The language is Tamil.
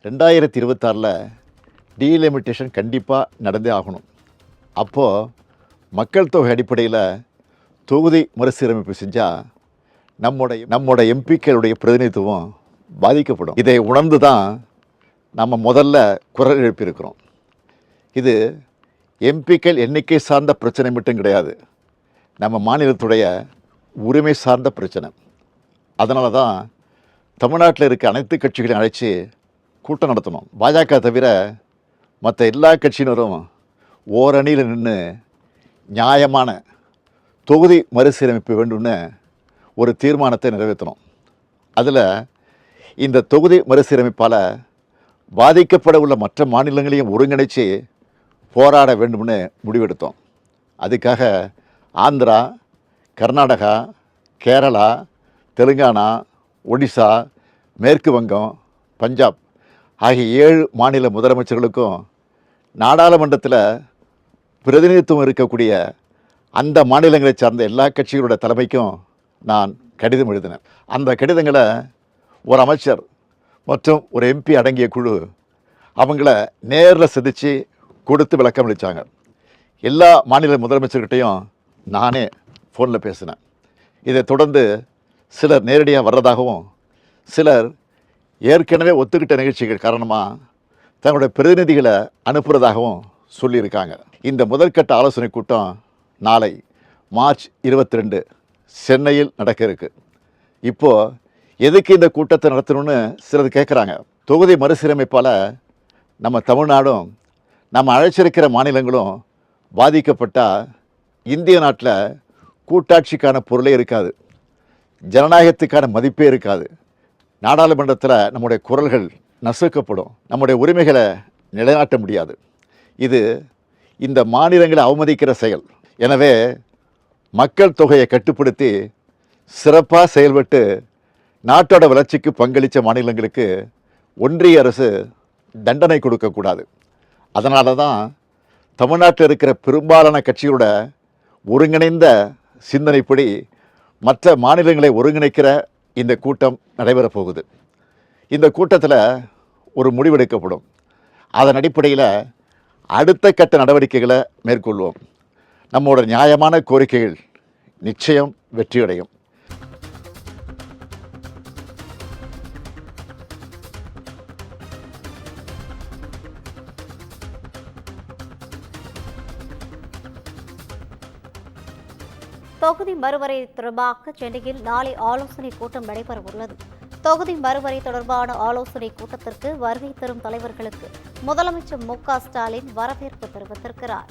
2026 டீலிமிட்டேஷன் கண்டிப்பாக நடந்தே ஆகணும். அப்போது மக்கள் தொகை அடிப்படையில் தொகுதி மறுசீரமைப்பு செஞ்சால் நம்மோட எம்பிக்களுடைய பிரதிநிதித்துவம் பாதிக்கப்படும். இதை உணர்ந்து தான் நம்ம முதல்ல குரல் எழுப்பியிருக்கிறோம். இது எம்பிக்கள் எண்ணிக்கை சார்ந்த பிரச்சனை மட்டும் கிடையாது, நம்ம மாநிலத்துடைய உரிமை சார்ந்த பிரச்சனை. அதனால தான் தமிழ்நாட்டில் இருக்க அனைத்து கட்சிகளையும் அழைச்சி கூட்டம் நடத்தணும். பாஜக தவிர மற்ற எல்லா கட்சியினரும் ஓரணியில் நின்று நியாயமான தொகுதி மறுசீரமைப்பு வேண்டும்னு ஒரு தீர்மானத்தை நிறைவேற்றணும். அதில் இந்த தொகுதி மறுசீரமைப்பால் பாதிக்கப்பட உள்ள மற்ற மாநிலங்களையும் ஒருங்கிணைச்சு போராட வேண்டும்னு முடிவெடுத்தோம். அதுக்காக ஆந்திரா, கர்நாடகா, கேரளா, தெலுங்கானா, ஒடிசா, மேற்கு வங்கம், பஞ்சாப் ஆகிய 7 மாநில முதலமைச்சர்களுக்கும் நாடாளுமன்றத்தில் பிரதிநிதித்துவம் இருக்கக்கூடிய அந்த மாநிலங்களை சார்ந்த எல்லா கட்சிகளோட தலைமைக்கும் நான் கடிதம் எழுதினேன். அந்த கடிதங்களை ஒரு அமைச்சர் மற்றும் ஒரு எம்பி அடங்கிய குழு அவங்கள நேரில் சந்தித்து கொடுத்து விளக்கம் அளித்தாங்க. எல்லா மாநில முதலமைச்சர்கிட்டையும் நானே ஃபோனில் பேசினேன். இதை தொடர்ந்து சிலர் நேரடியாக வர்றதாகவும் சிலர் ஏற்கனவே ஒத்துக்கிட்ட நிகழ்ச்சிகள் காரணமாக தங்களுடைய பிரதிநிதிகளை அனுப்புகிறதாகவும் சொல்லியிருக்காங்க. இந்த முதற்கட்ட ஆலோசனை கூட்டம் நாளை மார்ச் 22 சென்னையில் நடக்க இருக்கு. இப்போது எதுக்கு இந்த கூட்டத்தை நடத்தணும்னு சிலர் கேட்குறாங்க. தொகுதி மறுசீரமைப்பால் நம்ம தமிழ்நாடும் நம்ம அழைச்சிருக்கிற மாநிலங்களும் பாதிக்கப்பட்டால் இந்திய நாட்டில் கூட்டாட்சிக்கான பொருளே இருக்காது, ஜனநாயகத்துக்கான மதிப்பே இருக்காது. நாடாளுமன்றத்தில் நம்முடைய குரல்கள் நசுக்கப்படும், நம்முடைய உரிமைகளை நிலைநாட்ட முடியாது. இது இந்த மாநிலங்களை அவமதிக்கிற செயல். எனவே மக்கள் தொகையை கட்டுப்படுத்தி சிறப்பாக செயல்பட்டு நாட்டோட வளர்ச்சிக்கு பங்களித்த மாநிலங்களுக்கு ஒன்றிய அரசு தண்டனை கொடுக்கக்கூடாது. அதனால தான் தமிழ்நாட்டில் இருக்கிற பெரும்பாலான கட்சிகளோட ஒருங்கிணைந்த சிந்தனைப்படி மற்ற மாநிலங்களை ஒருங்கிணைக்கிற இந்த கூட்டம் நடைபெறப் போகுது. இந்த கூட்டத்தில் ஒரு முடிவெடுக்கப்படும். அதன் அடிப்படையில் அடுத்த கட்ட நடவடிக்கைகளை மேற்கொள்வோம். நம்மளோட நியாயமான கோரிக்கைகள் நிச்சயம் வெற்றியடையும். தொகுதி மறுவரை தொடர்பாக சென்னையில் நாளை ஆலோசனை கூட்டம் நடைபெற உள்ளது. தொகுதி மறுவரை தொடர்பான ஆலோசனை கூட்டத்திற்கு வருகை தரும் தலைவர்களுக்கு முதலமைச்சர் மு.க. ஸ்டாலின் வரவேற்பு தெரிவித்திருக்கிறார்.